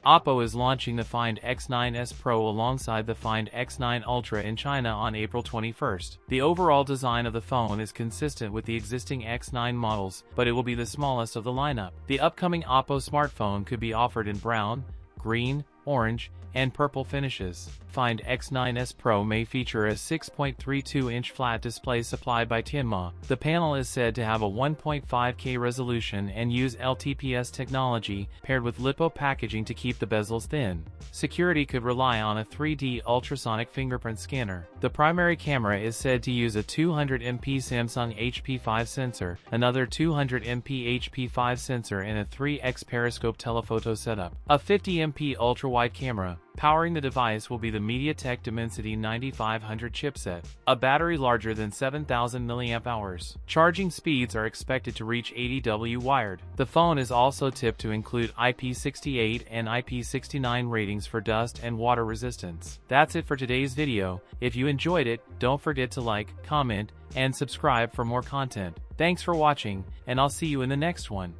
OPPO is launching the Find X9s Pro alongside the Find X9 Ultra in China on April 21st. The overall design of the phone is consistent with the existing X9 models, but it will be the smallest of the lineup. The upcoming OPPO smartphone could be offered in brown, green, orange, and purple finishes. Find X9s Pro may feature a 6.32-inch flat display supplied by Tianma. The panel is said to have a 1.5K resolution and use LTPS technology paired with lipo packaging to keep the bezels thin. Security could rely on a 3D ultrasonic fingerprint scanner. The primary camera is said to use a 200MP Samsung HP5 sensor, another 200MP HP5 sensor, and a 3x periscope telephoto setup. A 50MP ultra-wide camera. Powering the device will be the MediaTek Dimensity 9500 chipset, a battery larger than 7000 mAh. Charging speeds are expected to reach 80W wired. The phone is also tipped to include IP68 and IP69 ratings for dust and water resistance. That's it for today's video. If you enjoyed it, don't forget to like, comment, and subscribe for more content. Thanks for watching, and I'll see you in the next one.